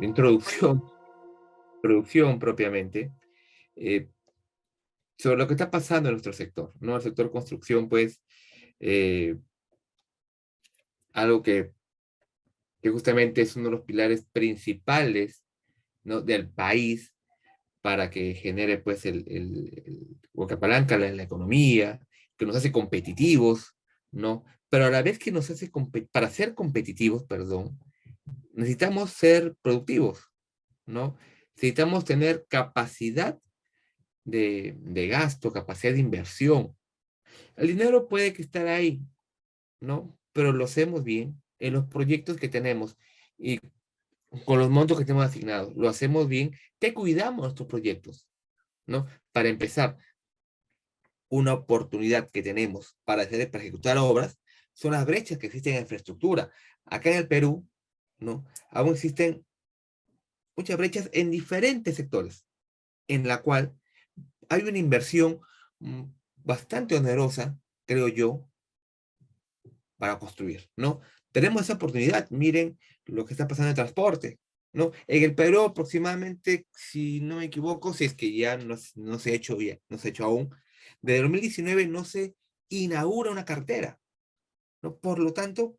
introducción, producción propiamente, eh, sobre lo que está pasando en nuestro sector, ¿no? El sector construcción, pues, eh, algo que justamente es uno de los pilares principales, ¿no? Del país para que genere, pues, o que apalanca la economía, que nos hace competitivos, ¿no? Pero a la vez que nos hace, para ser competitivos, perdón, necesitamos ser productivos, ¿no? Necesitamos tener capacidad de gasto, capacidad de inversión. El dinero puede que estar ahí, ¿no? Pero lo hacemos bien en los proyectos que tenemos y con los montos que tenemos asignados. Lo hacemos bien, que cuidamos nuestros proyectos, ¿no? Para empezar, una oportunidad que tenemos para ejecutar obras son las brechas que existen en infraestructura. Acá en el Perú, ¿no? Aún existen muchas brechas en diferentes sectores, en la cual hay una inversión mm, bastante onerosa, creo yo, para construir, ¿no? Tenemos esa oportunidad, miren lo que está pasando en transporte, ¿no? En el Perú aproximadamente, si no me equivoco, si es que ya no se ha hecho ya, no se ha hecho aún, desde 2019 no se inaugura una carretera, ¿no? Por lo tanto,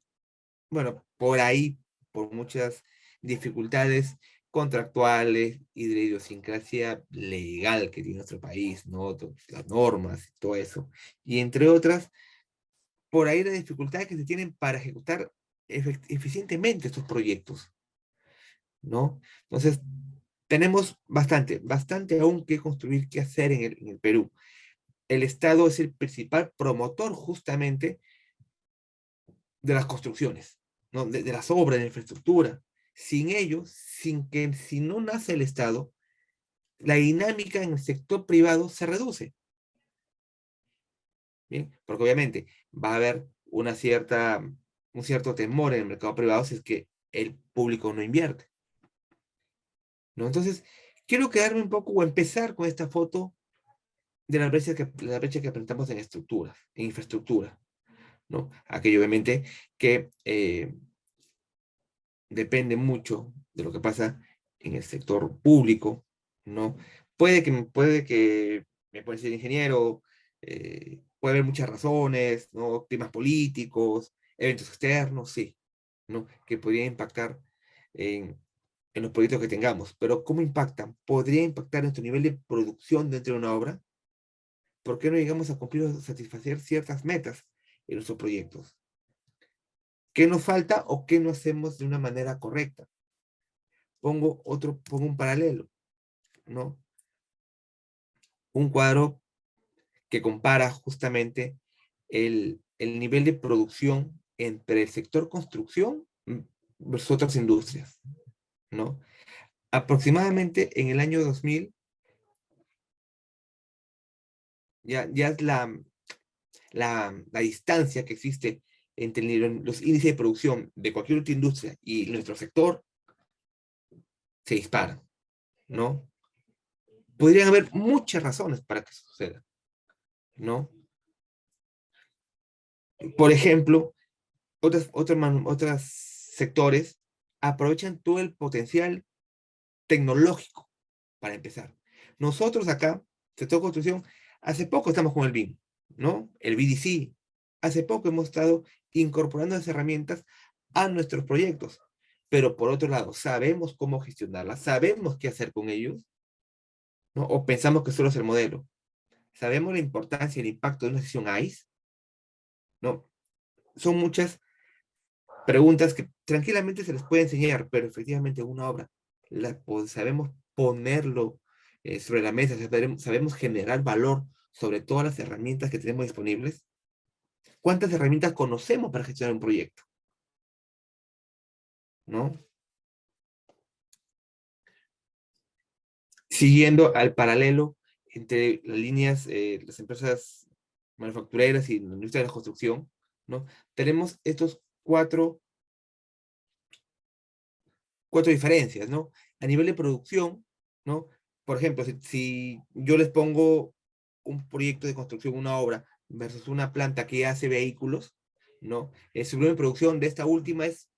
bueno, por ahí, por muchas dificultades contractuales y de idiosincrasia legal que tiene nuestro país, ¿no? Las normas y todo eso. Y entre otras, por ahí las dificultades que se tienen para ejecutar eficientemente estos proyectos, ¿no? Entonces, tenemos bastante aún que construir, que hacer en el Perú. El Estado es el principal promotor justamente de las construcciones, ¿no? De las obras, de la infraestructura. Sin ellos, si no nace el Estado, la dinámica en el sector privado se reduce, ¿bien? Porque obviamente va a haber un cierto temor en el mercado privado si es que el público no invierte, ¿no? Entonces, quiero quedarme un poco o empezar con esta foto de la brecha que presentamos en estructuras, en infraestructura, ¿no? Aquello obviamente que depende mucho de lo que pasa en el sector público, ¿no? Puede que me puede ser ingeniero, puede haber muchas razones, ¿no? Temas políticos, eventos externos, sí, ¿no? Que podrían impactar en, en los proyectos que tengamos. Pero ¿cómo impactan? ¿Podría impactar nuestro nivel de producción dentro de una obra? ¿Por qué no llegamos a cumplir o satisfacer ciertas metas en nuestros proyectos? ¿Qué nos falta o qué no hacemos de una manera correcta? Pongo un paralelo, ¿no? Un cuadro que compara justamente el nivel de producción entre el sector construcción versus otras industrias, ¿no? Aproximadamente en el año 2000, ya es la distancia que existe entre los índices de producción de cualquier otra industria y nuestro sector se disparan, ¿no? Podrían haber muchas razones para que eso suceda, ¿no? Por ejemplo, otros sectores aprovechan todo el potencial tecnológico para empezar. Nosotros acá, sector construcción, hace poco estamos con el BIM, ¿no? El BDC. Hace poco hemos estado incorporando esas herramientas a nuestros proyectos. Pero por otro lado, sabemos cómo gestionarlas, sabemos qué hacer con ellos, ¿no? O pensamos que solo es el modelo. Sabemos la importancia y el impacto de una sesión ICE, ¿no? Son muchas preguntas que tranquilamente se les puede enseñar, pero efectivamente una obra sabemos ponerlo sobre la mesa, sabemos generar valor sobre todas las herramientas que tenemos disponibles. ¿Cuántas herramientas conocemos para gestionar un proyecto? ¿No? Siguiendo al paralelo entre las líneas, las empresas manufactureras y la industria de la construcción, ¿no? Tenemos estos cuatro diferencias, ¿no? A nivel de producción, ¿no? Por ejemplo, si yo les pongo un proyecto de construcción, una obra, versus una planta que hace vehículos, ¿no? Su volumen de producción de esta última es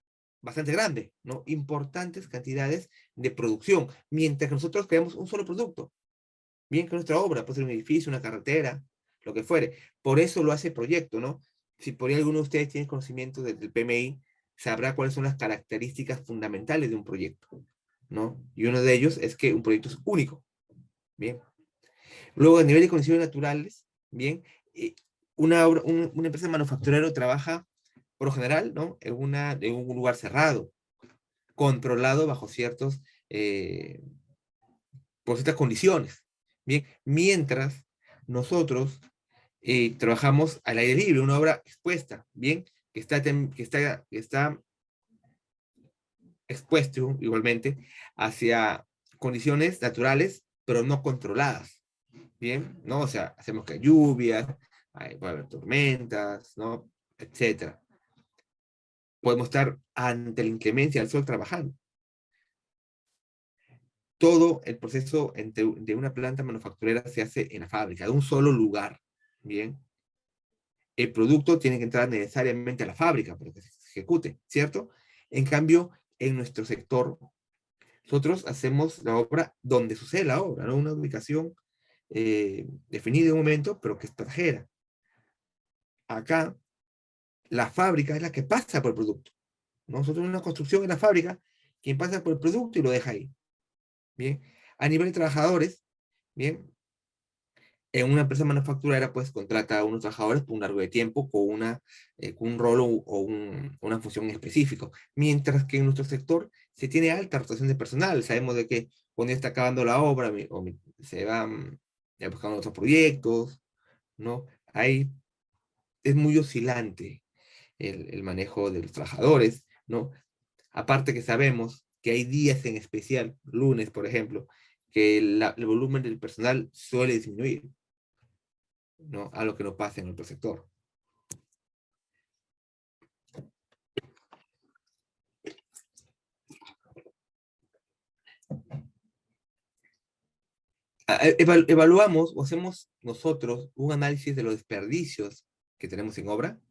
bastante grande, ¿no? Importantes cantidades de producción, mientras que nosotros creamos un solo producto. Bien que nuestra obra puede ser un edificio, una carretera, lo que fuere. Por eso lo hace el proyecto, ¿no? Si por ahí alguno de ustedes tiene conocimiento del PMI, sabrá cuáles son las características fundamentales de un proyecto, ¿no? Y uno de ellos es que un proyecto es único, ¿bien? Luego, a nivel de condiciones naturales, ¿bien? Eh, una empresa manufacturera trabaja, por lo general, ¿no? En un lugar cerrado, controlado bajo por ciertas condiciones, ¿bien? Mientras nosotros trabajamos al aire libre, una obra expuesta, ¿bien? Que está expuesto igualmente hacia condiciones naturales, pero no controladas, ¿bien? ¿No? O sea, hacemos que lluvias, puede haber tormentas, ¿no? Etcétera. Podemos estar ante la inclemencia del sol trabajando. Todo el proceso de una planta manufacturera se hace en la fábrica, de un solo lugar, ¿bien? El producto tiene que entrar necesariamente a la fábrica para que se ejecute, ¿cierto? En cambio, en nuestro sector, nosotros hacemos la obra donde sucede la obra, ¿no? Una ubicación definida en un momento, pero que es pasajera. Acá, la fábrica es la que pasa por el producto. Nosotros en una construcción en la fábrica, quien pasa por el producto y lo deja ahí. Bien. A nivel de trabajadores, bien, en una empresa manufacturera, pues contrata a unos trabajadores por un largo de tiempo con un rol una función específica. Mientras que en nuestro sector se tiene alta rotación de personal. Sabemos de que cuando ya está acabando la obra se van ya buscando otros proyectos, ¿no? Ahí es muy oscilante el manejo de los trabajadores, ¿no? Aparte que sabemos que hay días en especial, lunes, por ejemplo, que el volumen del personal suele disminuir, ¿no? A lo que no pasa en otro sector. Evaluamos o hacemos nosotros un análisis de los desperdicios que tenemos en obra.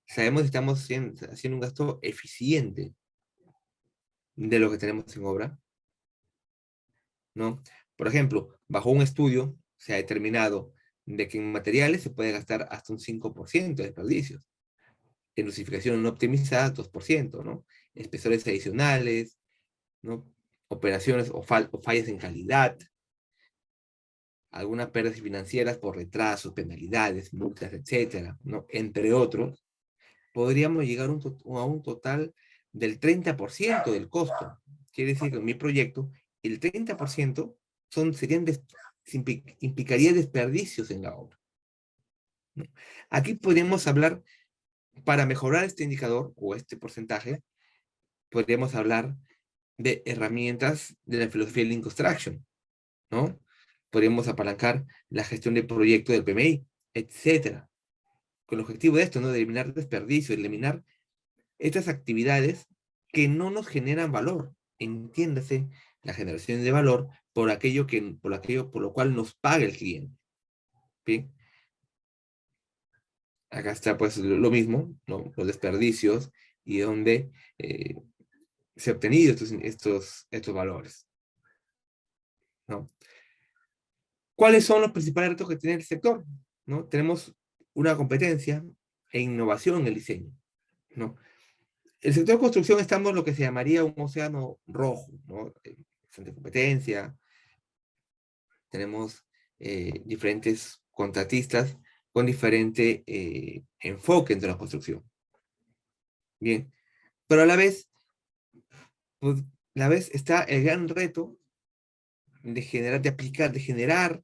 Sabemos si estamos haciendo un gasto eficiente de lo que tenemos en obra, ¿no? Por ejemplo, bajo un estudio se ha determinado de que en materiales se puede gastar hasta un 5% de desperdicios. En dosificación no optimizada, 2%, ¿no? Espesores adicionales, ¿no? Operaciones o fallas en calidad, algunas pérdidas financieras por retrasos, penalidades, multas, etcétera, ¿no? Entre otros, podríamos llegar a un total del 30% del costo. Quiere decir que en mi proyecto, el 30% implicaría desperdicios en la obra, ¿no? Aquí podríamos hablar, para mejorar este indicador o este porcentaje, podríamos hablar de herramientas de la filosofía de Lean Construction, ¿no? Podríamos apalancar la gestión de proyectos del PMI, etcétera. Con el objetivo de esto, ¿no? De eliminar desperdicios, eliminar estas actividades que no nos generan valor. Entiéndase la generación de valor por lo cual nos paga el cliente. ¿Bien? Acá está pues lo mismo, ¿no? Los desperdicios y donde se han obtenido estos valores, ¿no? ¿Cuáles son los principales retos que tiene el sector? ¿No? Tenemos una competencia e innovación en el diseño, ¿no? El sector de construcción estamos en lo que se llamaría un océano rojo, ¿no? Bastante competencia, tenemos diferentes contratistas con diferente enfoque dentro de la construcción. Bien, pero pues, a la vez está el gran reto de generar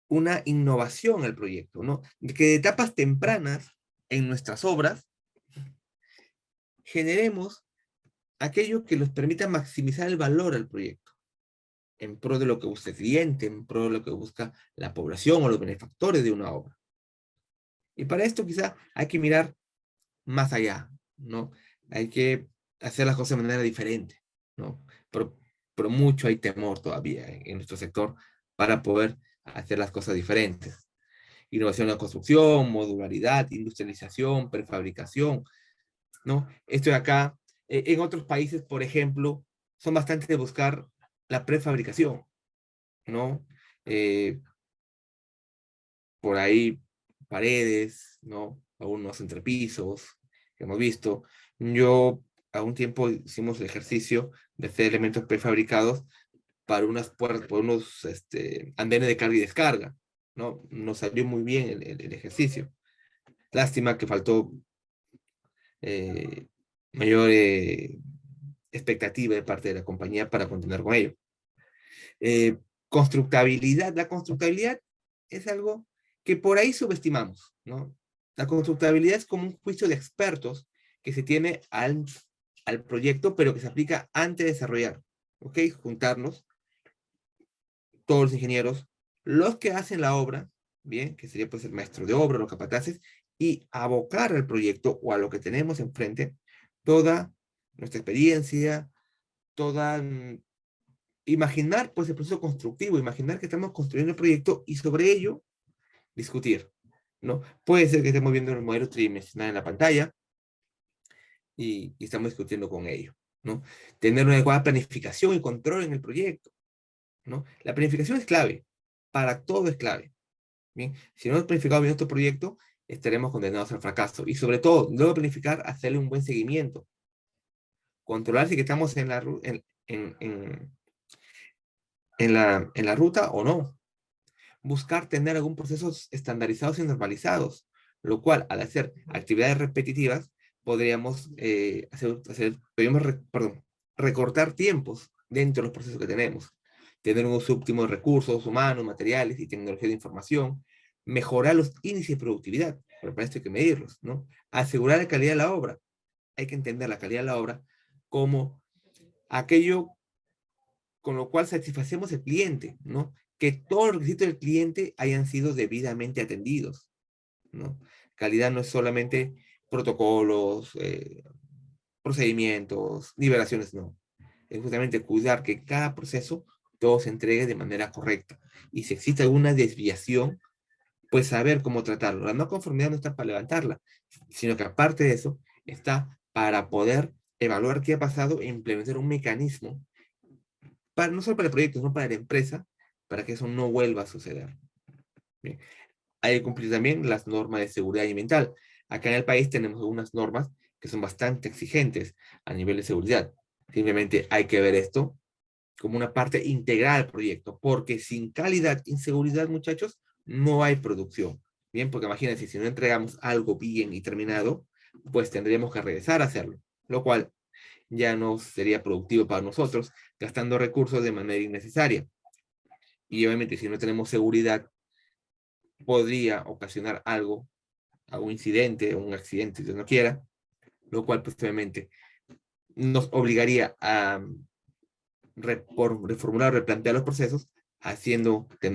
una innovación al proyecto, ¿no? De que de etapas tempranas en nuestras obras generemos aquello que nos permita maximizar el valor al proyecto, en pro de lo que busca el cliente, en pro de lo que busca la población o los benefactores de una obra. Y para esto quizá hay que mirar más allá, ¿no? Hay que hacer las cosas de manera diferente, ¿no? Pero mucho hay temor todavía en nuestro sector para poder hacer las cosas diferentes. Innovación en la construcción, modularidad, industrialización, prefabricación, ¿no? Esto de acá En otros países, por ejemplo, son bastante de buscar la prefabricación, ¿no? Eh, por ahí paredes, ¿no? Algunos entrepisos que hemos visto. Yo a un tiempo hicimos el ejercicio de hacer elementos prefabricados para unas puertas, por unos andenes de carga y descarga, ¿no? Nos salió muy bien el ejercicio. Lástima que faltó eh, mayor expectativa de parte de la compañía para continuar con ello. Eh, constructabilidad. La constructabilidad es algo que por ahí subestimamos, ¿no? La constructabilidad es como un juicio de expertos que se tiene al proyecto, pero que se aplica antes de desarrollar, ¿ok? Juntarnos, todos los ingenieros, los que hacen la obra, bien, que sería pues el maestro de obra, los capataces, y abocar al proyecto o a lo que tenemos enfrente toda nuestra experiencia, toda imaginar pues el proceso constructivo, imaginar que estamos construyendo el proyecto y sobre ello discutir, ¿no? Puede ser que estemos viendo el modelo tridimensional en la pantalla y estamos discutiendo con ello, ¿no? Tener una adecuada planificación y control en el proyecto, ¿no? La planificación es clave, para todo es clave, ¿bien? Si no hemos planificado bien nuestro proyecto, estaremos condenados al fracaso y sobre todo, luego de planificar, hacerle un buen seguimiento, controlar si que estamos en la, en la ruta o no, buscar tener algún procesos estandarizados y normalizados, lo cual al hacer actividades repetitivas podríamos, perdón, recortar tiempos dentro de los procesos que tenemos, tener un uso óptimo de recursos humanos, materiales y tecnología de información, mejorar los índices de productividad, pero para esto hay que medirlos, ¿no? Asegurar la calidad de la obra. Hay que entender la calidad de la obra como aquello con lo cual satisfacemos al cliente, ¿no? Que todos los requisitos del cliente hayan sido debidamente atendidos, ¿no? Calidad no es solamente protocolos, procedimientos, liberaciones, no. Es justamente cuidar que cada proceso todo se entregue de manera correcta. Y si existe alguna desviación, pues saber cómo tratarlo. La no conformidad no está para levantarla, sino que aparte de eso, está para poder evaluar qué ha pasado e implementar un mecanismo para, no solo para el proyecto, sino para la empresa, para que eso no vuelva a suceder. Bien. Hay que cumplir también las normas de seguridad ambiental. Acá en el país tenemos algunas normas que son bastante exigentes a nivel de seguridad. Simplemente hay que ver esto como una parte integral del proyecto, porque sin calidad y seguridad, muchachos, no hay producción. Bien, porque imagínense, si no entregamos algo bien y terminado, pues tendríamos que regresar a hacerlo, lo cual ya no sería productivo para nosotros, gastando recursos de manera innecesaria. Y obviamente si no tenemos seguridad, podría ocasionar algo, algún incidente, un accidente, si Dios no quiera, lo cual pues obviamente nos obligaría a reformular, replantear los procesos, haciendo que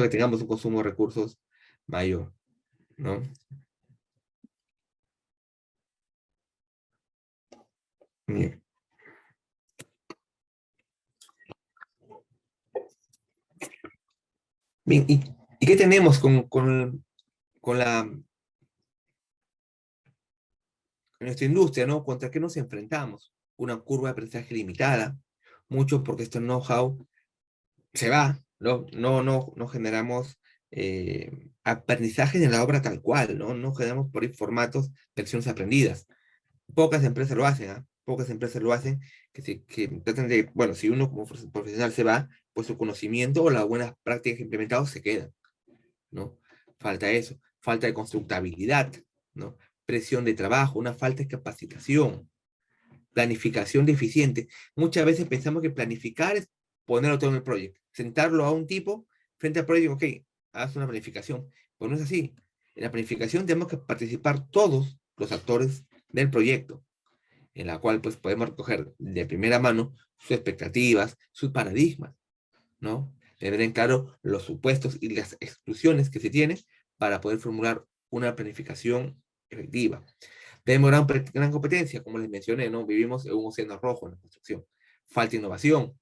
tengamos un consumo de recursos mayor, ¿no? Bien. Bien, ¿y qué tenemos con nuestra industria, ¿no? ¿Contra qué nos enfrentamos? Una curva de aprendizaje limitada, mucho porque este know-how se va, no generamos aprendizaje en la obra tal cual, ¿no? No generamos por ahí formatos de acciones aprendidas. Pocas empresas lo hacen, ¿ah? Pocas empresas lo hacen, que tratan de, bueno, si uno como profesional se va, pues su conocimiento o las buenas prácticas implementadas se quedan, ¿no? Falta eso, falta de constructabilidad, ¿no? Presión de trabajo, una falta de capacitación, planificación deficiente. Muchas veces pensamos que planificar es ponerlo todo en el proyecto, sentarlo a un tipo frente al proyecto, ok, haz una planificación. Pues no es así. En la planificación tenemos que participar todos los actores del proyecto, en la cual pues podemos recoger de primera mano sus expectativas, sus paradigmas, ¿no? Tener en claro los supuestos y las exclusiones que se tienen para poder formular una planificación efectiva. Tenemos gran competencia, como les mencioné, ¿no? Vivimos en un océano rojo en la construcción. Falta innovación.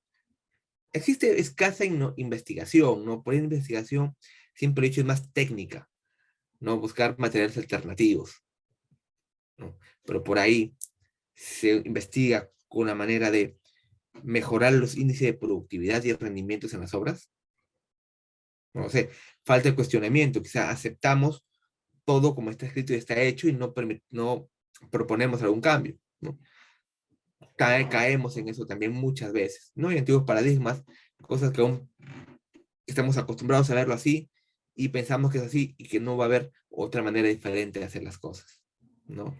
Existe escasa investigación, ¿no? Por investigación siempre he dicho es más técnica, ¿no? Buscar materiales alternativos, ¿no? Pero por ahí se investiga con la manera de mejorar los índices de productividad y rendimientos en las obras. No sé, falta el cuestionamiento, quizá aceptamos todo como está escrito y está hecho y no proponemos algún cambio, ¿no? Caemos en eso también muchas veces, ¿no? Hay antiguos paradigmas, cosas que aún estamos acostumbrados a verlo así y pensamos que es así y que no va a haber otra manera diferente de hacer las cosas, ¿no?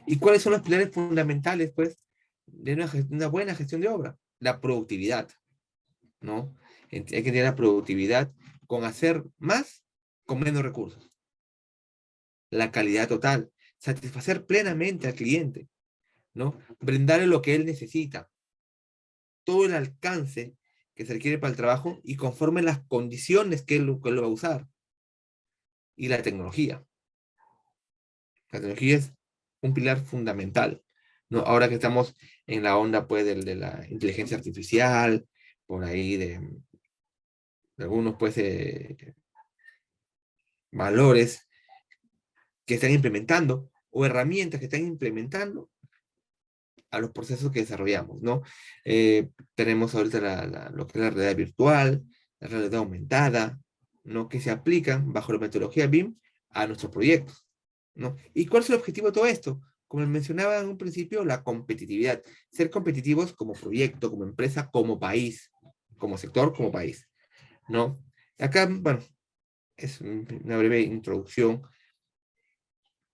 ¿Y cuáles son los pilares fundamentales, pues, de una buena gestión de obra? La productividad, ¿no? Hay que tener la productividad con hacer más con menos recursos. La calidad total, satisfacer plenamente al cliente, ¿no? Brindarle lo que él necesita, todo el alcance que se requiere para el trabajo y conforme las condiciones que él lo va a usar. Y la tecnología. La tecnología es un pilar fundamental, ¿no? Ahora que estamos en la onda, pues, de la inteligencia artificial, por ahí de algunos, pues, valores que están implementando o herramientas que están implementando a los procesos que desarrollamos, ¿no? Tenemos ahorita lo que es la realidad virtual, la realidad aumentada, ¿no? Que se aplican bajo la metodología BIM a nuestros proyectos, ¿no? ¿Y cuál es el objetivo de todo esto? Como mencionaba en un principio, la competitividad. Ser competitivos como proyecto, como empresa, como país, como sector, como país, ¿no? Acá, bueno, es una breve introducción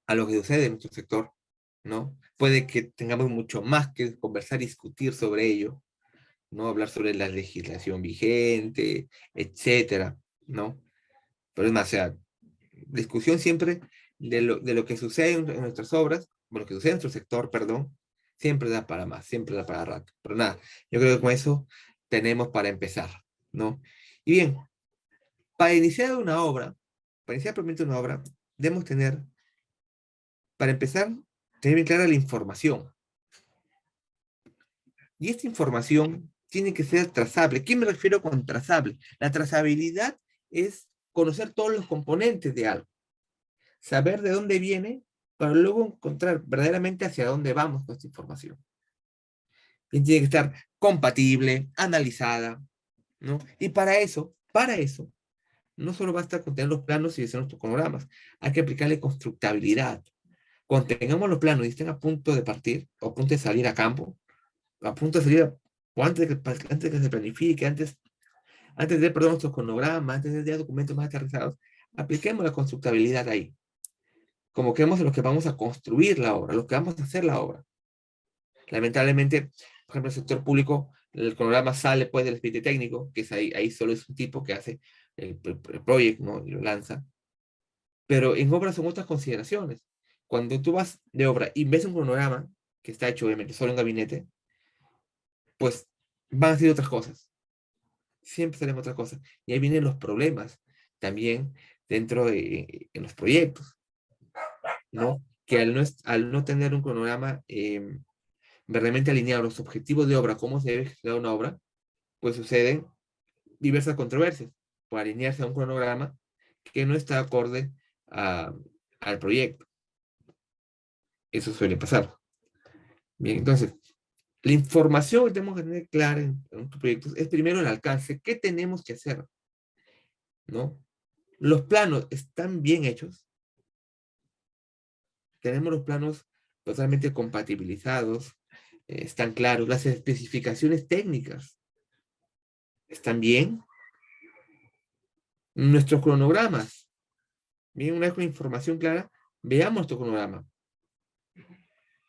a lo que sucede en nuestro sector, ¿no? Puede que tengamos mucho más que conversar y discutir sobre ello, ¿no? Hablar sobre la legislación vigente, etcétera, ¿no? Pero es más, o sea, discusión siempre de lo que sucede en nuestras obras, bueno, lo que sucede en nuestro sector, perdón, siempre da para más, siempre da para rato. Pero nada, yo creo que con eso tenemos para empezar, ¿no? Y bien, para iniciar una obra, para iniciar propiamente una obra, debemos tener, para empezar, tener bien clara la información. Y esta información tiene que ser trazable. ¿Qué me refiero con trazable? La trazabilidad es conocer todos los componentes de algo, saber de dónde viene para luego encontrar verdaderamente hacia dónde vamos con esta información. Y tiene que estar compatible, analizada, ¿no? Y para eso, no solo basta con tener los planos y hacer nuestros cronogramas, hay que aplicarle constructabilidad. Cuando tengamos los planos y estén a punto de partir, o a punto de salir a campo, a punto de salir, o antes de que se planifique, antes de, perdón, nuestros cronogramas, antes de documentos más aterrizados, apliquemos la constructabilidad ahí. Como creemos en lo que vamos a construir la obra, lo que vamos a hacer la obra. Lamentablemente, por ejemplo, el sector público, el cronograma sale pues del expediente técnico, que es ahí solo es un tipo que hace el proyecto, ¿no? Y lo lanza. Pero en obras son otras consideraciones. Cuando tú vas de obra y ves un cronograma, que está hecho obviamente solo en gabinete, pues van a ser otras cosas. Siempre serán otras cosas. Y ahí vienen los problemas también dentro en los proyectos, ¿no? Que al no tener un cronograma verdaderamente alineado a los objetivos de obra, cómo se debe ejecutar una obra, pues suceden diversas controversias por alinearse a un cronograma que no está acorde a, al proyecto. Eso suele pasar. Bien, entonces, la información que tenemos que tener clara en nuestros proyectos es primero el alcance. ¿Qué tenemos que hacer? ¿No? Los planos están bien hechos. Tenemos los planos totalmente compatibilizados. Están claros. Las especificaciones técnicas están bien. Nuestros cronogramas. Bien, una vez con información clara, veamos nuestro cronograma.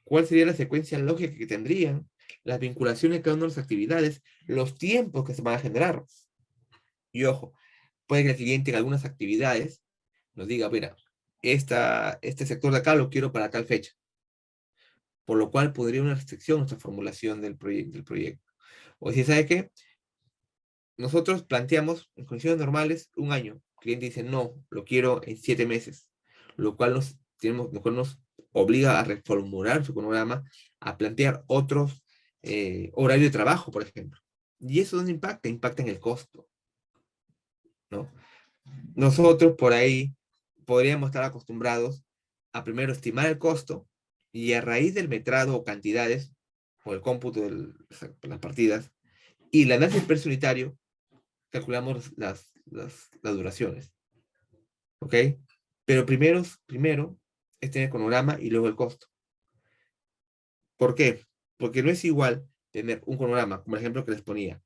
¿Cuál sería la secuencia lógica que tendrían? Las vinculaciones de cada una de las actividades, los tiempos que se van a generar. Y ojo, puede que el cliente en algunas actividades nos diga, mira, este sector de acá lo quiero para tal fecha, por lo cual podría una restricción nuestra formulación del proyecto. O si sabe que nosotros planteamos en condiciones normales un año, el cliente dice, no, lo quiero en 7 meses, lo cual nos obliga a reformular su cronograma, a plantear otros horarios de trabajo, por ejemplo. ¿Y eso dónde impacta? Impacta en el costo, ¿no? Nosotros por ahí podríamos estar acostumbrados a primero estimar el costo Y a raíz del metrado o cantidades, o el cómputo de las partidas, y el análisis per unitario, calculamos las duraciones. ¿Ok? Pero primero es tener el cronograma y luego el costo. ¿Por qué? Porque no es igual tener un cronograma, como el ejemplo que les ponía,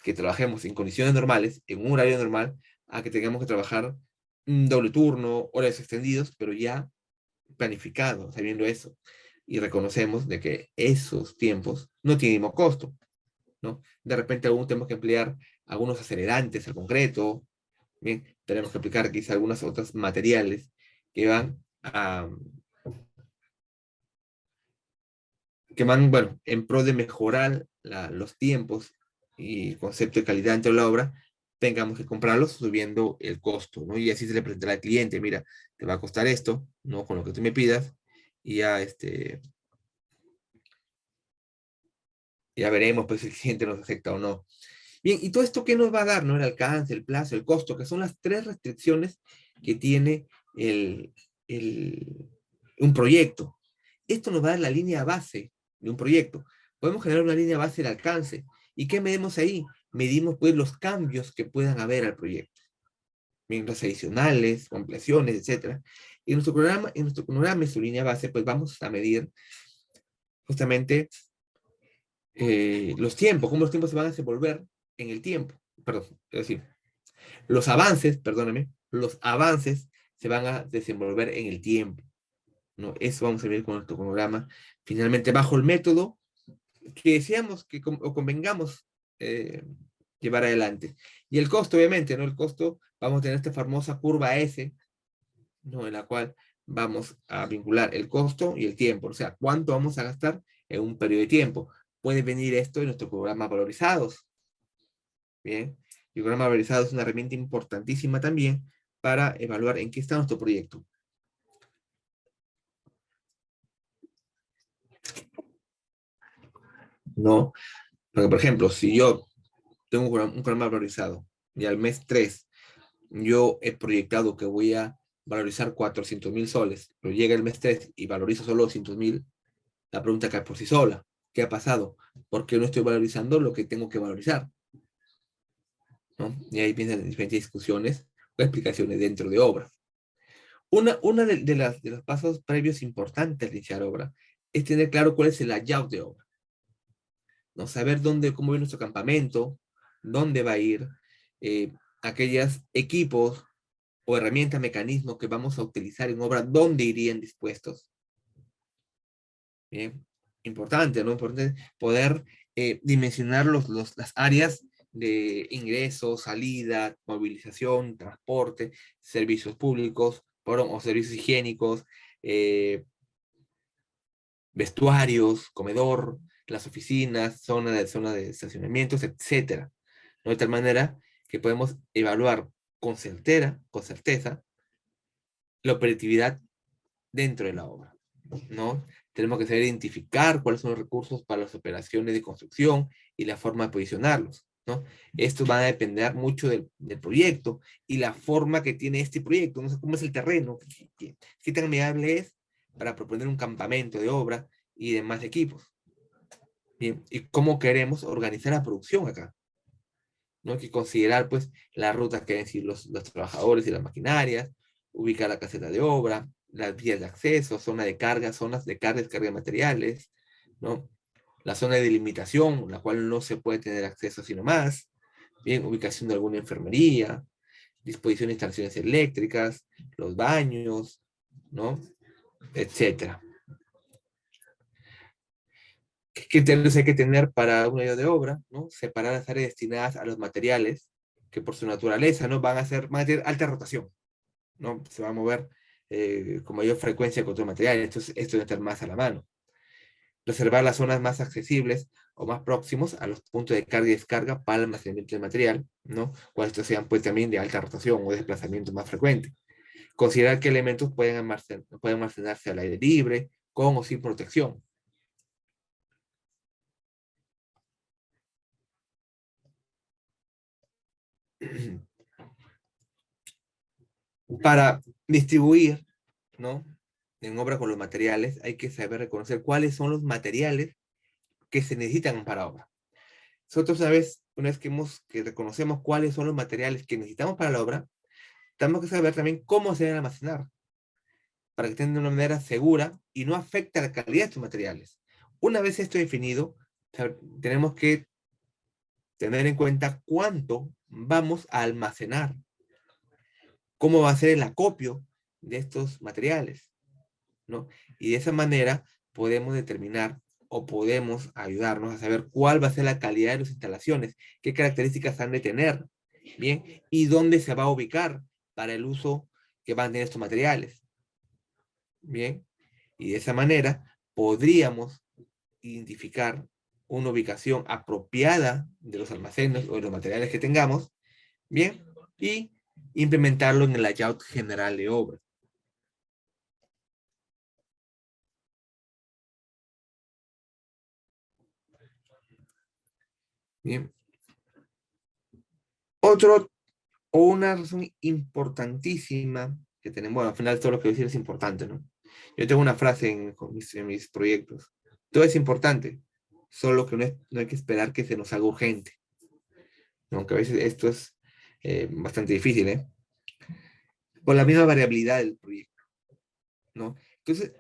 que trabajemos en condiciones normales, en un horario normal, a que tengamos que trabajar un doble turno, horas extendidos, pero ya planificado, sabiendo eso. Y reconocemos de que esos tiempos no tienen mismo costo, ¿no? De repente aún tenemos que emplear algunos acelerantes al concreto, ¿bien? Tenemos que aplicar quizá algunas otras materiales que van a, bueno, en pro de mejorar los tiempos y concepto de calidad dentro de la obra, tengamos que comprarlos subiendo el costo, ¿no? Y así se le presentará al cliente, mira, te va a costar esto, ¿no? Con lo que tú me pidas, y ya veremos, pues, si el cliente nos acepta o no. Bien, ¿y todo esto qué nos va a dar, no? El alcance, el plazo, el costo, que son las tres restricciones que tiene el, el, un proyecto. Esto nos va a dar la línea base de un proyecto. Podemos generar una línea base de alcance. ¿Y qué medimos ahí? Medimos pues los cambios que puedan haber al proyecto. Miembros adicionales, ampliaciones, etcétera. En nuestro programa, en su línea base, pues vamos a medir justamente los tiempos, cómo los tiempos se van a desenvolver en el tiempo. Perdón, es decir, los avances, perdóname, los avances se van a desenvolver en el tiempo, ¿no? Eso vamos a ver con nuestro cronograma. Finalmente, bajo el método que deseamos o convengamos eh, llevar adelante. Y el costo, obviamente, ¿no? El costo, vamos a tener esta famosa curva S, ¿no? En la cual vamos a vincular el costo y el tiempo, o sea, cuánto vamos a gastar en un periodo de tiempo. Puede venir esto en nuestro programa valorizados, ¿bien? Y el programa valorizado es una herramienta importantísima también para evaluar en qué está nuestro proyecto, ¿no? Porque, por ejemplo, si yo tengo un programa valorizado y al mes 3 yo he proyectado que voy a valorizar 400.000 soles, pero llega el mes 3 y valorizo solo 200.000, la pregunta cae por sí sola. ¿Qué ha pasado? ¿Por qué no estoy valorizando lo que tengo que valorizar? ¿No? Y ahí piensan en diferentes discusiones o explicaciones dentro de obra. Una de los pasos previos importantes de iniciar obra es tener claro cuál es el layout de obra, ¿no? Saber dónde, cómo va nuestro campamento, dónde va a ir, aquellos equipos o herramientas, mecanismos que vamos a utilizar en obra, dónde irían dispuestos. Bien, importante, ¿no? Importante poder dimensionar las áreas de ingreso, salida, movilización, transporte, servicios públicos, perdón, o servicios higiénicos, eh, vestuarios, comedor, las oficinas, zona de estacionamientos, etcétera, ¿no? De tal manera que podemos evaluar con certeza, la operatividad dentro de la obra, ¿no? Tenemos que saber identificar cuáles son los recursos para las operaciones de construcción y la forma de posicionarlos, ¿no? Esto va a depender mucho del proyecto y la forma que tiene este proyecto, no sé cómo es el terreno, qué tan amigable es para proponer un campamento de obra y demás equipos. Bien, y cómo queremos organizar la producción acá, ¿no? Hay que considerar, pues, las rutas que deben seguir los trabajadores y las maquinarias, ubicar la caseta de obra, las vías de acceso, zona de carga, zonas de carga y descarga de materiales, ¿no? La zona de delimitación, la cual no se puede tener acceso sino más, bien, ubicación de alguna enfermería, disposición de instalaciones eléctricas, los baños, ¿no? Etcétera. ¿Qué criterios hay que tener para un área de obra? ¿No? Separar las áreas destinadas a los materiales que por su naturaleza, ¿no? van a tener alta rotación, ¿no? Se va a mover con mayor frecuencia con otros materiales, entonces esto debe estar más a la mano. Reservar las zonas más accesibles o más próximos a los puntos de carga y descarga para el almacenamiento del material, ¿no? Cuando estos sean pues también de alta rotación o desplazamiento más frecuente. Considerar qué elementos pueden almacenarse al aire libre, con o sin protección. Para distribuir, ¿no? en obra con los materiales, hay que saber reconocer cuáles son los materiales que se necesitan para obra. Nosotros una vez que reconocemos cuáles son los materiales que necesitamos para la obra, tenemos que saber también cómo se deben almacenar para que estén de una manera segura y no afecte a la calidad de estos materiales. Una vez esto definido, tenemos que tener en cuenta cuánto vamos a almacenar, cómo va a ser el acopio de estos materiales, ¿no? Y de esa manera podemos determinar o podemos ayudarnos a saber cuál va a ser la calidad de las instalaciones, qué características han de tener, ¿bien? Y dónde se va a ubicar para el uso que van a tener estos materiales, ¿bien? Y de esa manera podríamos identificar una ubicación apropiada de los almacenes o de los materiales que tengamos, ¿bien? Y implementarlo en el layout general de obra. Bien. Una razón importantísima que tenemos, bueno, al final todo lo que voy a decir es importante, ¿no? Yo tengo una frase en mis proyectos. Todo es importante, solo que no hay que esperar que se nos haga urgente. Aunque a veces esto es bastante difícil, ¿eh? Por la misma variabilidad del proyecto, ¿no? Entonces,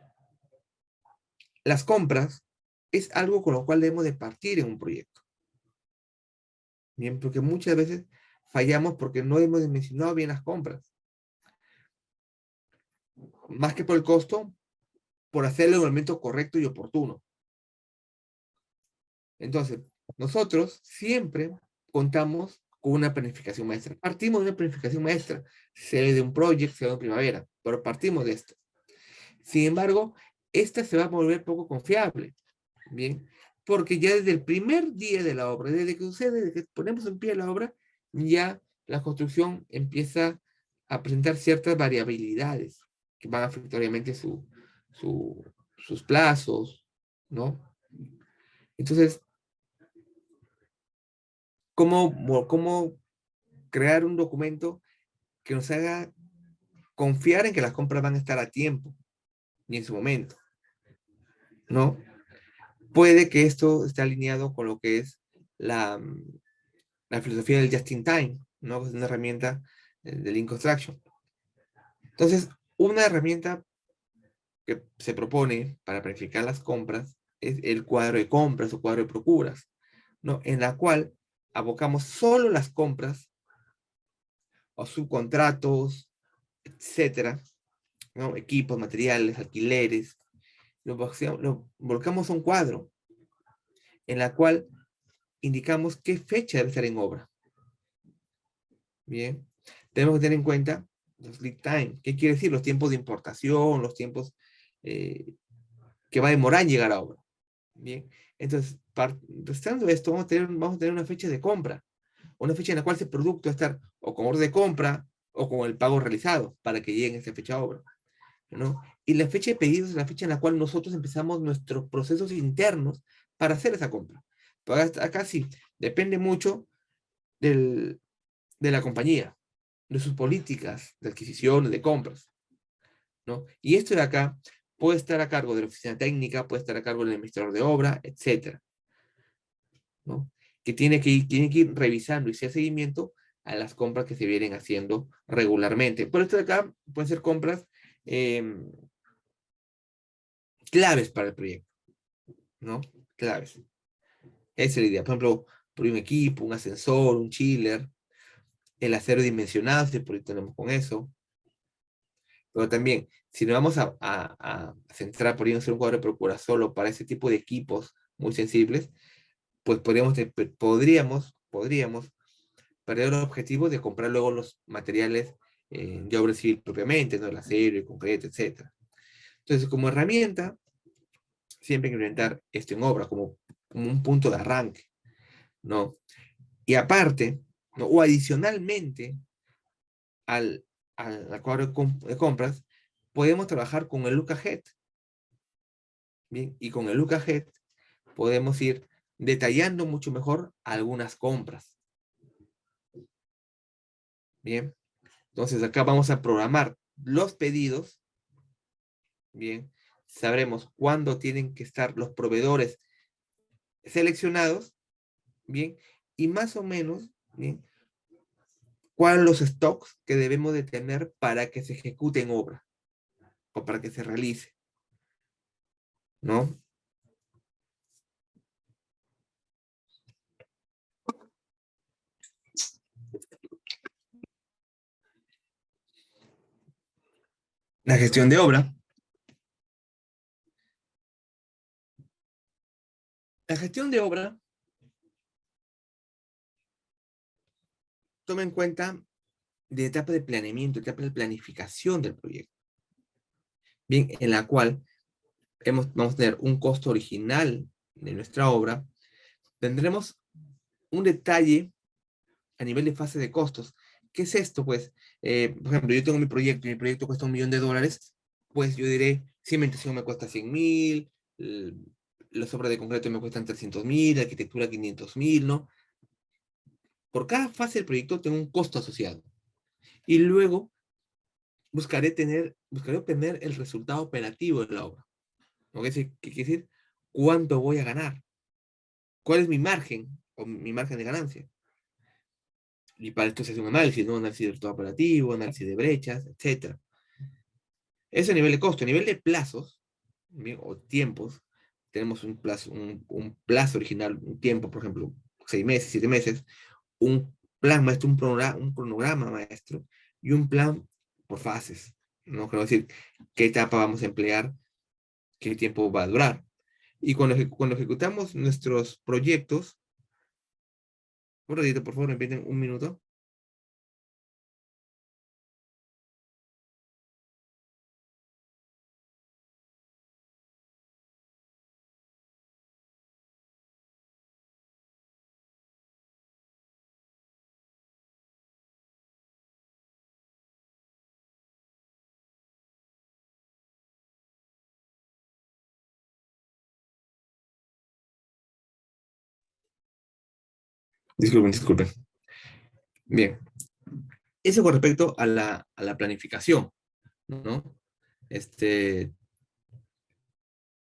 las compras es algo con lo cual debemos de partir en un proyecto. Bien, porque muchas veces fallamos porque no hemos dimensionado bien las compras. Más que por el costo, por hacerlo en el momento correcto y oportuno. Entonces, nosotros siempre contamos con una planificación maestra. Partimos de una planificación maestra, sea de un proyecto, sea de primavera, pero partimos de esto. Sin embargo, esta se va a volver poco confiable, ¿bien? Porque ya desde el primer día de la obra, desde que ponemos en pie la obra, ya la construcción empieza a presentar ciertas variabilidades que van a afectar obviamente sus plazos, ¿no? Entonces, ¿cómo crear un documento que nos haga confiar en que las compras van a estar a tiempo y en su momento, ¿no? Puede que esto esté alineado con lo que es la, la filosofía del just in time, ¿no? Es una herramienta de Lean Construction. Entonces, una herramienta que se propone para planificar las compras es el cuadro de compras o cuadro de procuras, ¿no? En la cual abocamos solo las compras o subcontratos, etcétera, ¿no? Equipos, materiales, alquileres, lo volcamos a un cuadro en la cual indicamos qué fecha debe estar en obra. Bien, tenemos que tener en cuenta los lead time. ¿Qué quiere decir? Los tiempos de importación, los tiempos que va a demorar en llegar a obra. Bien, entonces, restando esto, vamos a tener una fecha de compra, una fecha en la cual ese producto va a estar o con orden de compra o con el pago realizado para que llegue a esa fecha de obra, ¿no? Y la fecha de pedidos es la fecha en la cual nosotros empezamos nuestros procesos internos para hacer esa compra. Pero acá sí, depende mucho del, de la compañía, de sus políticas de adquisición, de compras, ¿no? Y esto de acá puede estar a cargo de la oficina técnica, puede estar a cargo del administrador de obra, etcétera, ¿no? Que tiene que ir revisando y hacer seguimiento a las compras que se vienen haciendo regularmente. Por esto de acá pueden ser compras claves para el proyecto, ¿no? Claves. Esa es la idea. Por ejemplo, por un equipo, un ascensor, un chiller, el acero dimensionado, si por ahí tenemos con eso. Pero también, si nos vamos a centrar por ahí en hacer un cuadro de procura solo para ese tipo de equipos muy sensibles, pues podríamos perder el objetivo de comprar luego los materiales de obra civil propiamente, ¿no? El acero, el concreto, etc. Entonces, como herramienta, siempre hay que implementar esto en obra como un punto de arranque, ¿no? Y aparte, ¿no? O adicionalmente al, al cuadro de compras, podemos trabajar con el look ahead. Bien, y con el look ahead podemos ir detallando mucho mejor algunas compras. Bien, entonces acá vamos a programar los pedidos, bien, sabremos cuándo tienen que estar los proveedores seleccionados, bien, y más o menos, bien, cuáles los stocks que debemos de tener para que se ejecute en obra o para que se realice, ¿no? La gestión de obra. La gestión de obra toma en cuenta de etapa de planeamiento, etapa de planificación del proyecto, bien, en la cual vamos a tener un costo original de nuestra obra, tendremos un detalle a nivel de fase de costos. ¿Qué es esto? Pues, por ejemplo, yo tengo mi proyecto y mi proyecto cuesta $1.000.000, pues yo diré, cimentación me cuesta 100.000, las obras de concreto me cuestan 300.000, arquitectura 500.000, ¿no? Por cada fase del proyecto tengo un costo asociado. Y luego buscaré obtener el resultado operativo de la obra. ¿No? ¿Qué quiere decir? ¿Cuánto voy a ganar? ¿Cuál es mi margen o mi margen de ganancia? Y para esto se hace un análisis, ¿no? Análisis del resultado operativo, análisis de brechas, etcétera. Eso a nivel de costo. A nivel de plazos, ¿bien? O tiempos, tenemos un plazo original, un tiempo, por ejemplo, 6 meses, 7 meses, un plan maestro, un cronograma maestro y un plan por fases, ¿no? Quiero decir, qué etapa vamos a emplear, qué tiempo va a durar. Y cuando ejecutamos nuestros proyectos, un ratito, por favor, me piden un minuto. Disculpen, disculpen. Bien, eso con respecto a la planificación, ¿no? Este,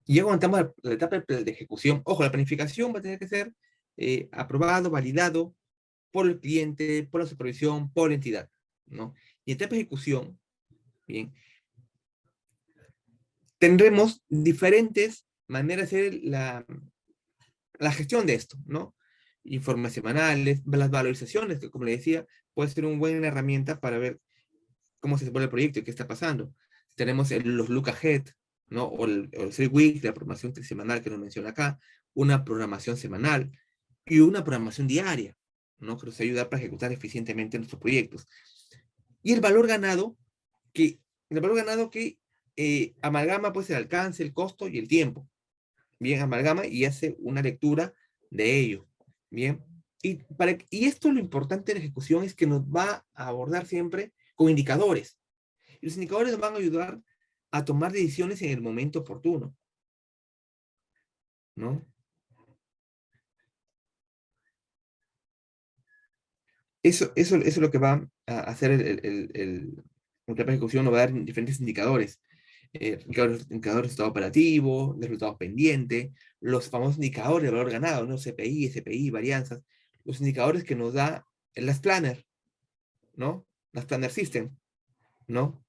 y ya aguantamos la etapa de ejecución. Ojo, la planificación va a tener que ser aprobado, validado por el cliente, por la supervisión, por la entidad, ¿no? Y etapa de ejecución, bien, tendremos diferentes maneras de hacer la gestión de esto, ¿no? Informes semanales, las valorizaciones, que como le decía, puede ser una buena herramienta para ver cómo se supone el proyecto y qué está pasando. Tenemos los look ahead, ¿no? O el 3 week, la programación semanal que nos menciona acá, una programación semanal y una programación diaria, ¿no? Que nos ayuda para ejecutar eficientemente nuestros proyectos. Y el valor ganado que amalgama pues el alcance, el costo y el tiempo. Bien, amalgama y hace una lectura de ello. Bien. Y esto lo importante de la ejecución es que nos va a abordar siempre con indicadores. Y los indicadores nos van a ayudar a tomar decisiones en el momento oportuno, ¿no? Eso es lo que va a hacer el plan de ejecución, nos va a dar diferentes indicadores. Indicadores de estado operativo, de resultados pendientes, los famosos indicadores de valor ganado, ¿no? CPI, SPI, varianzas, los indicadores que nos da las planner, ¿no? Las planner system, ¿no?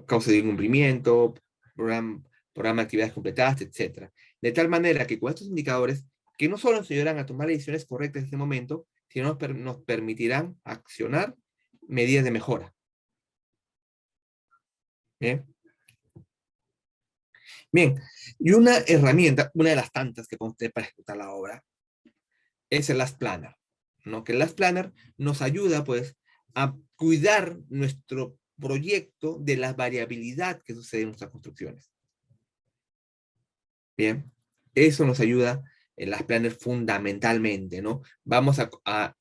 Causa de incumplimiento, programa de actividades completadas, etcétera. De tal manera que con estos indicadores, que no solo nos ayudarán a tomar decisiones correctas en este momento, sino nos permitirán accionar medidas de mejora. ¿Bien? Bien, y una herramienta, una de las tantas que podemos tener para ejecutar la obra, es el Last Planner, ¿no? Que el Last Planner nos ayuda, pues, a cuidar nuestro proyecto de la variabilidad que sucede en nuestras construcciones. Bien, eso nos ayuda en las planners fundamentalmente, ¿no? Vamos a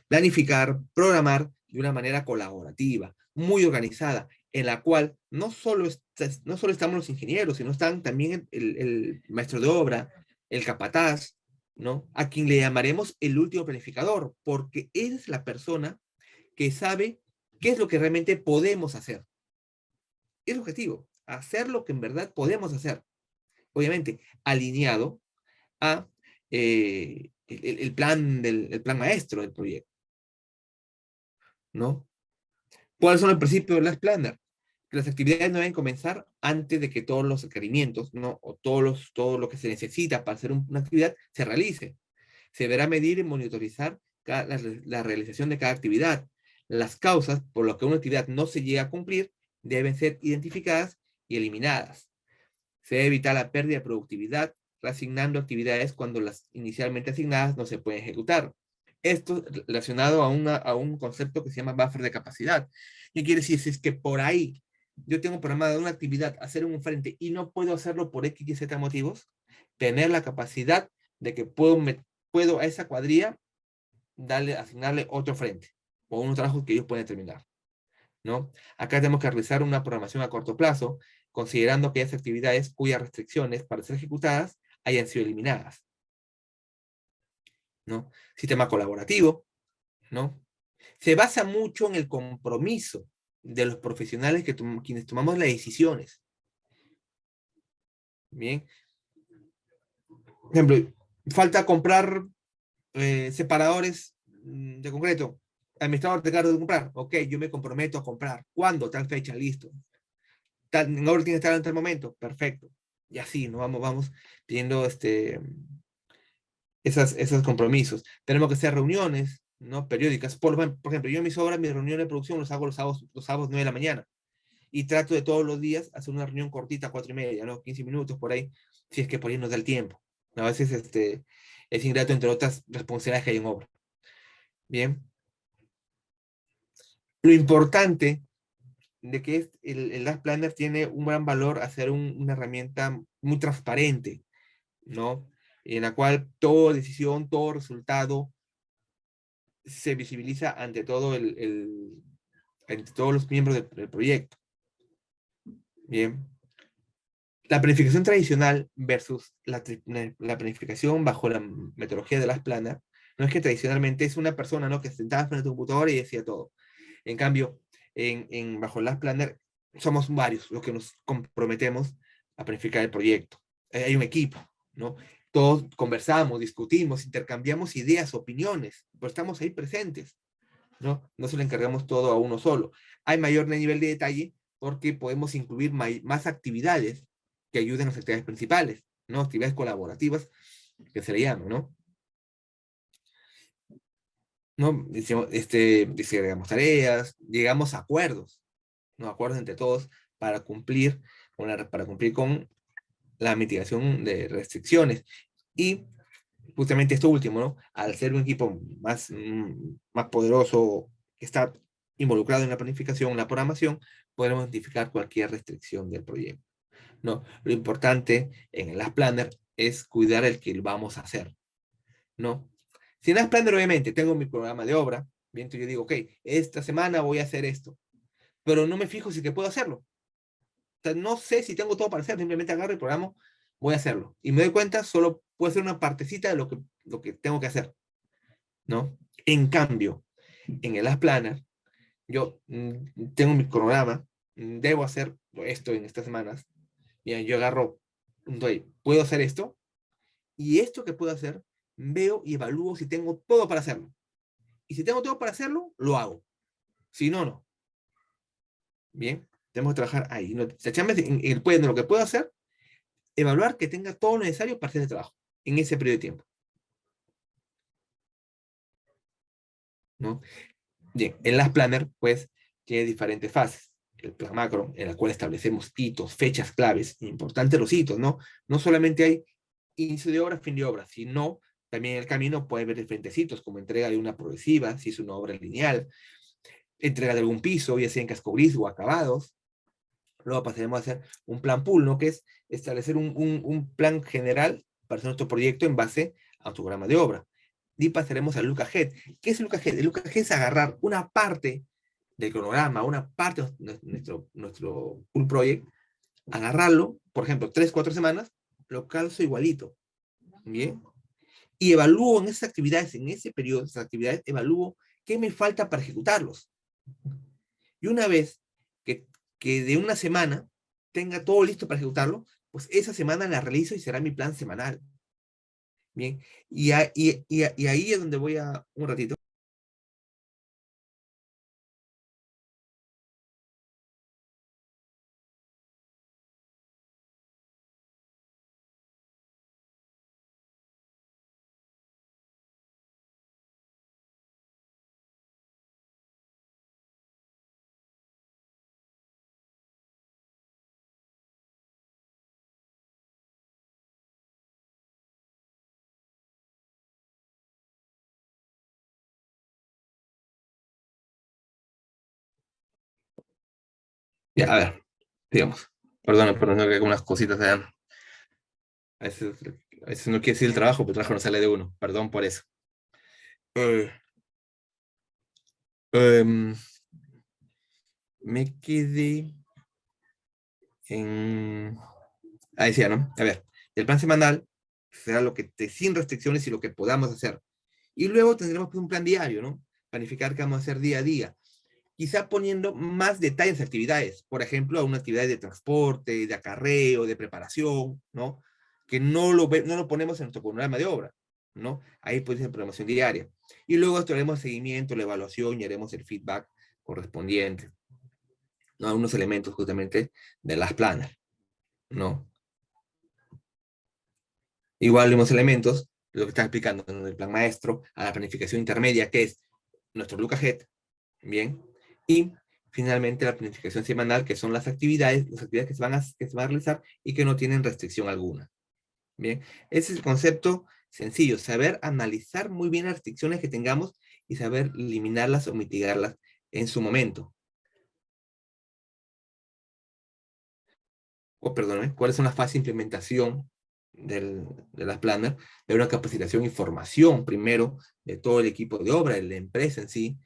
planificar, programar de una manera colaborativa, muy organizada, en la cual no solo estamos los ingenieros, sino están también el maestro de obra, el capataz, ¿no? A quien le llamaremos el último planificador, porque es la persona que sabe qué es lo que realmente podemos hacer. Es el objetivo. a hacer lo que en verdad podemos hacer. Obviamente, alineado a el plan maestro del proyecto, ¿no? ¿Cuáles son los principios de las Planner? Que las actividades no deben comenzar antes de que todos los requerimientos, ¿no? O todo lo que se necesita para hacer una actividad se realice. Se deberá medir y monitorizar la realización de cada actividad. Las causas por las que una actividad no se llega a cumplir deben ser identificadas y eliminadas. Se debe evitar la pérdida de productividad reasignando actividades cuando las inicialmente asignadas no se pueden ejecutar. Esto relacionado a un concepto que se llama buffer de capacidad. ¿Qué quiere decir? Si es que por ahí yo tengo programada una actividad, hacer un frente y no puedo hacerlo por X y Z motivos, tener la capacidad de que puedo a esa cuadrilla asignarle otro frente o unos trabajos que ellos pueden terminar, ¿no? Acá tenemos que realizar una programación a corto plazo, considerando aquellas actividades cuyas restricciones para ser ejecutadas hayan sido eliminadas, ¿no? Sistema colaborativo, ¿no? Se basa mucho en el compromiso de los profesionales quienes tomamos las decisiones. Bien. Por ejemplo, falta comprar separadores de concreto. Administrador te cargo de comprar. Ok, yo me comprometo a comprar. ¿Cuándo? Tal fecha, listo. En orden tiene que estar en tal momento. Perfecto. Y así, ¿no? Vamos pidiendo esos compromisos. Tenemos que hacer reuniones, ¿no? Periódicas. Por ejemplo, yo en mis obras, mis reuniones de producción los hago los sábados 9 de la mañana. Y trato de todos los días hacer una reunión cortita, 4:30, ¿no? 15 minutos por ahí, si es que por ahí nos da el tiempo. A veces es ingrato entre otras responsabilidades que hay en obra. Bien. Lo importante de que el Last Planner tiene un gran valor a ser una herramienta muy transparente, ¿no? En la cual toda decisión, todo resultado se visibiliza ante ante todos los miembros del proyecto. Bien. La planificación tradicional versus la planificación bajo la metodología de las planas, no es que tradicionalmente es una persona, ¿no? Que se sentaba frente a tu computadora y decía todo. En cambio, bajo las planner somos varios los que nos comprometemos a planificar el proyecto. Hay un equipo, ¿no? Todos conversamos, discutimos, intercambiamos ideas, opiniones, pero estamos ahí presentes, ¿no? No se le encargamos todo a uno solo. Hay mayor nivel de detalle porque podemos incluir más actividades que ayuden a las actividades principales, ¿no? Actividades colaborativas que se le llaman, ¿no? ¿No? Desagregamos tareas, llegamos a acuerdos, ¿no? Acuerdos entre todos para cumplir con la mitigación de restricciones. Y justamente esto último, ¿no? Al ser un equipo más poderoso que está involucrado en la planificación, en la programación, podremos identificar cualquier restricción del proyecto, ¿no? Lo importante en las planner es cuidar el que vamos a hacer, ¿no? Si en las planner, obviamente, tengo mi programa de obra, bien, yo digo, ok, esta semana voy a hacer esto, pero no me fijo si que puedo hacerlo. O sea, no sé si tengo todo para hacer, simplemente agarro el programa, voy a hacerlo. Y me doy cuenta, solo puedo hacer una partecita de lo que tengo que hacer, ¿no? En cambio, en el As Planner, yo tengo mi programa, debo hacer esto en estas semanas, bien, yo agarro, puedo hacer esto, y esto que puedo hacer, veo y evalúo si tengo todo para hacerlo. Y si tengo todo para hacerlo, lo hago. Si no, no. Bien, tenemos que trabajar ahí. ¿No? En lo que puedo hacer, evaluar que tenga todo lo necesario para hacer el trabajo en ese periodo de tiempo, ¿no? Bien, en las planner, pues, tiene diferentes fases. El plan macro, en el cual establecemos hitos, fechas claves, importantes los hitos, ¿no? No solamente hay inicio de obra, fin de obra, sino también en el camino puede haber diferentes hitos, como entrega de una progresiva, si es una obra lineal, entrega de algún piso, ya sea en casco gris o acabados. Luego pasaremos a hacer un plan pool, ¿no? Que es establecer un plan general para hacer nuestro proyecto en base a tu programa de obra. Y pasaremos al look ahead. ¿Qué es el look ahead? El look ahead es agarrar una parte del cronograma, una parte de nuestro pool project, agarrarlo, por ejemplo, 3, 4 semanas, lo calzo igualito, ¿bien? Y evalúo en esas actividades, en ese periodo, esas actividades, evalúo qué me falta para ejecutarlos. Y una vez que de una semana tenga todo listo para ejecutarlo, pues esa semana la realizo y será mi plan semanal. Bien, y ahí es donde voy a un ratito. Ya, a ver, digamos. Perdón, pero no que algunas cositas sean. A veces no quiere decir el trabajo, pero el trabajo no sale de uno. Perdón por eso. Eh, em, Me quedé en... Ah, decía, ¿no? A ver, el plan semanal será lo que sin restricciones y lo que podamos hacer. Y luego tendremos pues, un plan diario, ¿no? Planificar qué vamos a hacer día a día. Quizá poniendo más detalles de actividades. Por ejemplo, una actividad de transporte, de acarreo, de preparación, ¿no? Que no lo ponemos en nuestro programa de obra, ¿no? Ahí puede ser programación diaria. Y luego haremos seguimiento, la evaluación y haremos el feedback correspondiente, ¿no? Unos elementos justamente de las planas, ¿no? Igual unos elementos, lo que está explicando en el plan maestro, a la planificación intermedia, que es nuestro look ahead, ¿bien? Y finalmente la planificación semanal, que son las actividades que se van a realizar y que no tienen restricción alguna, ¿bien? Ese es el concepto sencillo, saber analizar muy bien las restricciones que tengamos y saber eliminarlas o mitigarlas en su momento. O perdóname, cuáles son las fases de implementación de las planners, de una capacitación y formación primero de todo el equipo de obra, de la empresa en sí,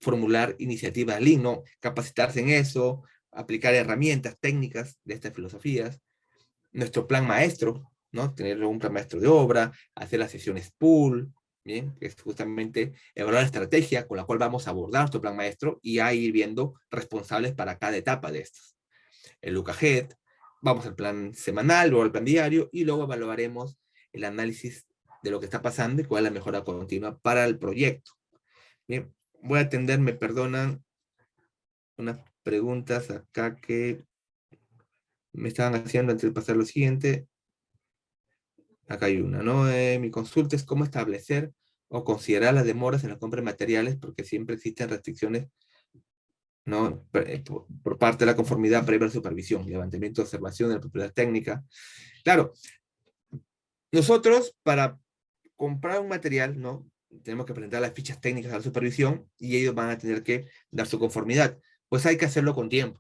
formular iniciativas Lean, ¿no? Capacitarse en eso, aplicar herramientas técnicas de estas filosofías, nuestro plan maestro, ¿no? Tener un plan maestro de obra, hacer las sesiones pool, ¿bien? Que es justamente evaluar la estrategia con la cual vamos a abordar nuestro plan maestro y a ir viendo responsables para cada etapa de estos. El look ahead, vamos al plan semanal, luego al plan diario y luego evaluaremos el análisis de lo que está pasando y cuál es la mejora continua para el proyecto. Bien, voy a atender, me perdonan, unas preguntas acá que me estaban haciendo antes de pasar lo siguiente. Acá hay una, ¿no? Mi consulta es cómo establecer o considerar las demoras en la compra de materiales porque siempre existen restricciones, ¿no? Por parte de la conformidad previa a la supervisión, levantamiento de observación de la propiedad técnica. Claro, nosotros para comprar un material, ¿no? Tenemos que presentar las fichas técnicas a la supervisión y ellos van a tener que dar su conformidad. Pues hay que hacerlo con tiempo.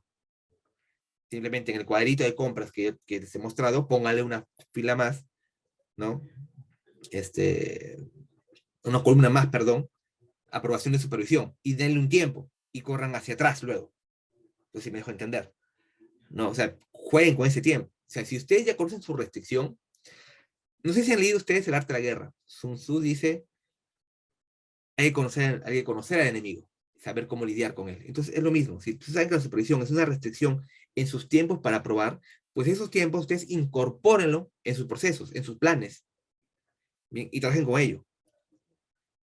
Simplemente en el cuadrito de compras que les he mostrado, póngale una fila más, ¿no? Este, una columna más, perdón, aprobación de supervisión, y denle un tiempo, y corran hacia atrás luego. Entonces, si me dejo entender. No, o sea, jueguen con ese tiempo. O sea, si ustedes ya conocen su restricción, no sé si han leído ustedes El arte de la guerra. Sun Tzu dice, hay que conocer al enemigo, saber cómo lidiar con él. Entonces, es lo mismo. Si tú sabes que la supervisión es una restricción en sus tiempos para aprobar, pues esos tiempos ustedes incorpórenlo en sus procesos, en sus planes, bien, y trabajen con ello.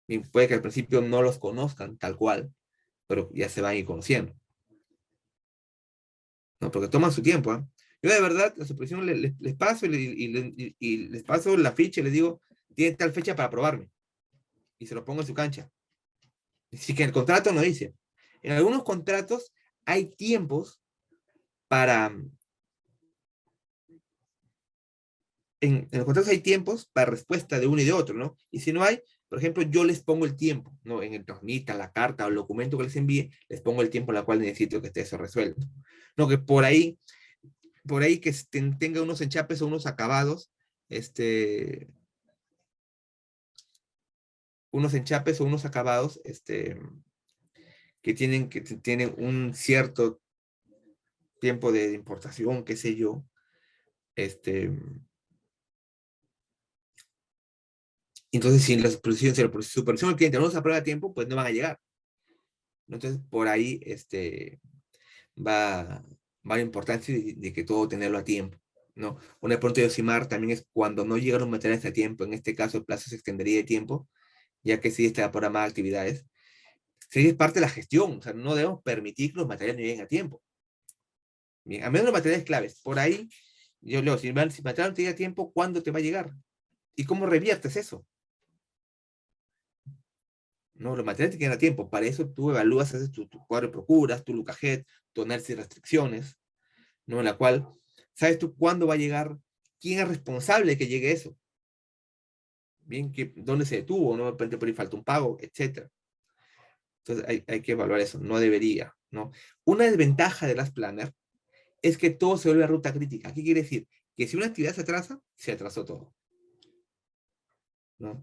Bien, puede que al principio no los conozcan tal cual, pero ya se van a ir conociendo, ¿no? Porque toman su tiempo, ¿eh? Yo de verdad, la supervisión les paso y les paso la ficha y les digo, tiene tal fecha para aprobarme, y se lo pongo en su cancha. Así que el contrato no dice. En algunos contratos hay tiempos para, en los contratos hay tiempos para respuesta de uno y de otro, ¿no? Y si no hay, por ejemplo, yo les pongo el tiempo, ¿no? En el transmita, la carta o el documento que les envíe, les pongo el tiempo en el cual necesito que esté eso resuelto. No, que por ahí que tenga unos enchapes o unos acabados, unos enchapes o unos acabados, que tienen un cierto tiempo de importación, qué sé yo, este, entonces si la supervisión del cliente no los aprueba a tiempo, pues no van a llegar. Entonces, por ahí, va, vale importancia de que todo tenerlo a tiempo, ¿no? Un punto de Ocimar también es cuando no llegan los materiales a tiempo, en este caso el plazo se extendería de tiempo, ya que sí está programada actividades. Sí, es parte de la gestión, o sea, no debemos permitir que los materiales no lleguen a tiempo. Bien, a menos los materiales claves. Por ahí, yo leo, si el material no te llega a tiempo, ¿cuándo te va a llegar? ¿Y cómo reviertes eso? No, los materiales te quedan a tiempo. Para eso tú evalúas, haces tu cuadro de procuras, tu LUCAGET, tu análisis de restricciones, ¿no? En la cual sabes tú cuándo va a llegar, quién es responsable de que llegue eso. Bien, dónde se detuvo, ¿no? De repente por ahí falta un pago, etcétera. Entonces hay que evaluar eso, no debería, ¿no? Una desventaja de las planners es que todo se vuelve ruta crítica. ¿Qué quiere decir? Que si una actividad se atrasa, se atrasó todo, ¿no?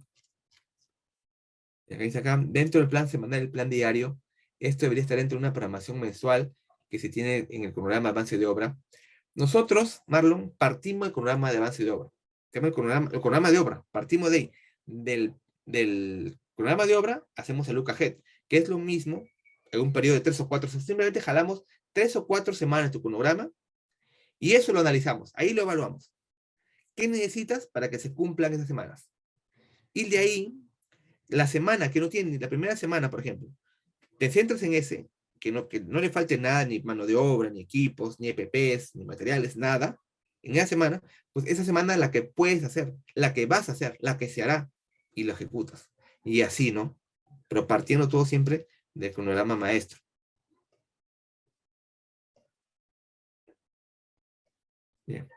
Y acá dice acá, dentro del plan semanal, el plan diario, esto debería estar dentro de una programación mensual que se tiene en el cronograma de avance de obra. Nosotros, Marlon, partimos del cronograma de avance de obra. El cronograma de obra, partimos de ahí. Del cronograma de obra, hacemos el UCAGET, que es lo mismo en un periodo de 3 o 4, simplemente jalamos 3 o 4 semanas de tu cronograma y eso lo analizamos, ahí lo evaluamos. ¿Qué necesitas para que se cumplan esas semanas? Y de ahí, la semana que no tiene, la primera semana, por ejemplo, te centras en ese, que no le falte nada, ni mano de obra, ni equipos, ni EPPs, ni materiales, nada, en esa semana, pues esa semana es la que puedes hacer, la que vas a hacer, la que se hará, y lo ejecutas. Y así, ¿no? Pero partiendo todo siempre del cronograma maestro. Bien.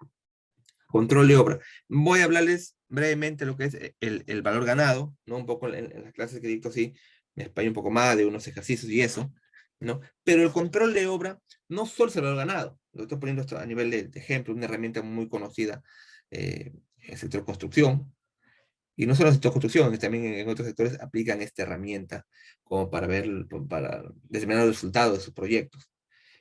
Control de obra. Voy a hablarles brevemente lo que es el valor ganado, ¿no? Un poco en las clases que dicto, sí, me explayo un poco más de unos ejercicios y eso, ¿no? Pero el control de obra no solo es el valor ganado, lo estoy poniendo esto a nivel de ejemplo, una herramienta muy conocida en el sector construcción, y no solo en el sector construcción, también en otros sectores aplican esta herramienta como para ver, para determinar los resultados de sus proyectos.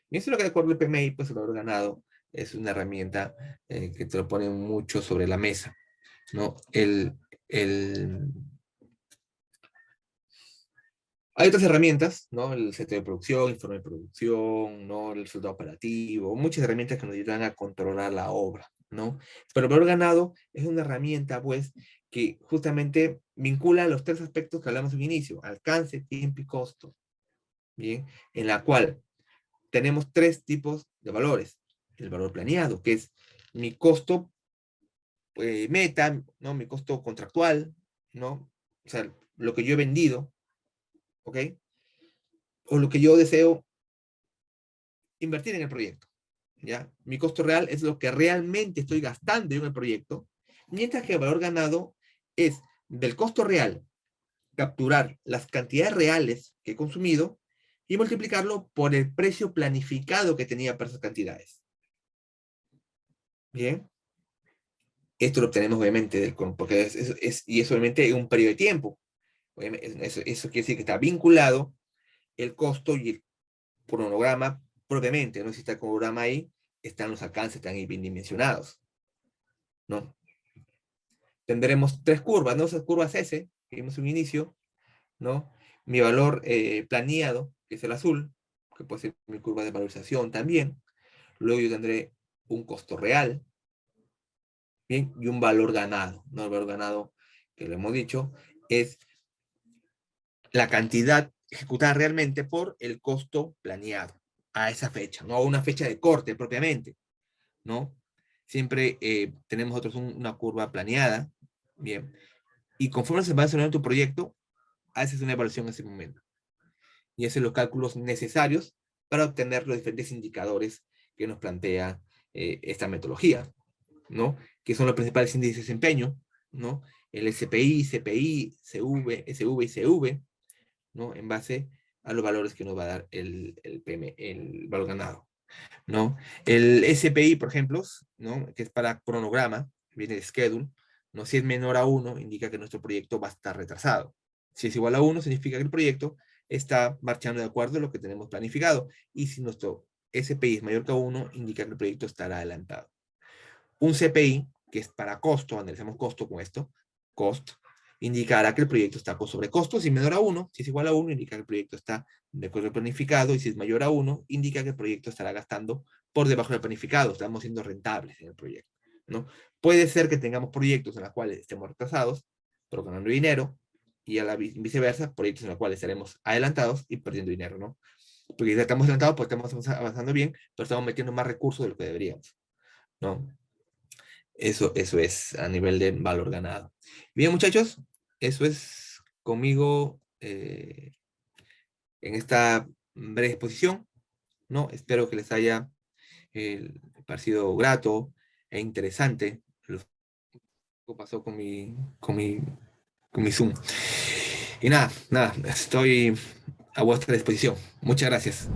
Y eso es lo que de acuerdo al PMI, pues el valor ganado es una herramienta que te lo pone mucho sobre la mesa, ¿no? El... Hay otras herramientas, ¿no? El sector de producción, informe de producción, ¿no? El resultado operativo, muchas herramientas que nos ayudan a controlar la obra, ¿no? Pero el valor ganado es una herramienta, pues, que justamente vincula los 3 aspectos que hablamos en un inicio, alcance, tiempo y costo, ¿bien? En la cual tenemos 3 tipos de valores. El valor planeado, que es mi costo meta, ¿no? Mi costo contractual, ¿no? O sea, lo que yo he vendido, ¿ok? O lo que yo deseo invertir en el proyecto, ¿ya? Mi costo real es lo que realmente estoy gastando en el proyecto, mientras que el valor ganado es del costo real, capturar las cantidades reales que he consumido y multiplicarlo por el precio planificado que tenía para esas cantidades. Bien, esto lo obtenemos obviamente porque y es obviamente en un periodo de tiempo. Eso quiere decir que está vinculado el costo y el cronograma propiamente, ¿no? Si está el cronograma ahí, están los alcances, están ahí bien dimensionados, ¿no? Tendremos 3 curvas, ¿no? Esas curvas S, que vimos en un inicio, ¿no? Mi valor planeado, que es el azul, que puede ser mi curva de valorización también. Luego yo tendré un costo real, ¿bien? Y un valor ganado, ¿no? El valor ganado, que lo hemos dicho, es la cantidad ejecutada realmente por el costo planeado a esa fecha, no a una fecha de corte propiamente, ¿no? Siempre tenemos nosotros una curva planeada, bien, y conforme se va desarrollando tu proyecto, haces una evaluación en ese momento y haces los cálculos necesarios para obtener los diferentes indicadores que nos plantea esta metodología, ¿no? Que son los principales índices de desempeño, ¿no? El SPI, CPI, CV, SV y CV, ¿no? En base a los valores que nos va a dar el valor ganado, ¿no? El SPI, por ejemplo, ¿no? Que es para cronograma, viene de schedule, ¿no? Si es menor a 1, indica que nuestro proyecto va a estar retrasado. Si es igual a 1, significa que el proyecto está marchando de acuerdo a lo que tenemos planificado. Y si nuestro SPI es mayor que 1, indica que el proyecto estará adelantado. Un CPI, que es para costo, analizamos costo con esto, cost, indicará que el proyecto está con sobrecosto. Si es menor a uno, si es igual a uno, indica que el proyecto está de acuerdo al planificado, y si es mayor a uno, indica que el proyecto estará gastando por debajo del planificado, estamos siendo rentables en el proyecto, ¿no? Puede ser que tengamos proyectos en los cuales estemos retrasados, pero ganando dinero, y a la viceversa, proyectos en los cuales estaremos adelantados y perdiendo dinero, ¿no? Porque si estamos adelantados, pues estamos avanzando bien, pero estamos metiendo más recursos de lo que deberíamos, ¿no? Eso es a nivel de valor ganado. Bien, muchachos, eso es conmigo en esta breve exposición, ¿no? Espero que les haya parecido grato e interesante lo que pasó con mi Zoom. Y nada, estoy a vuestra disposición. Muchas gracias.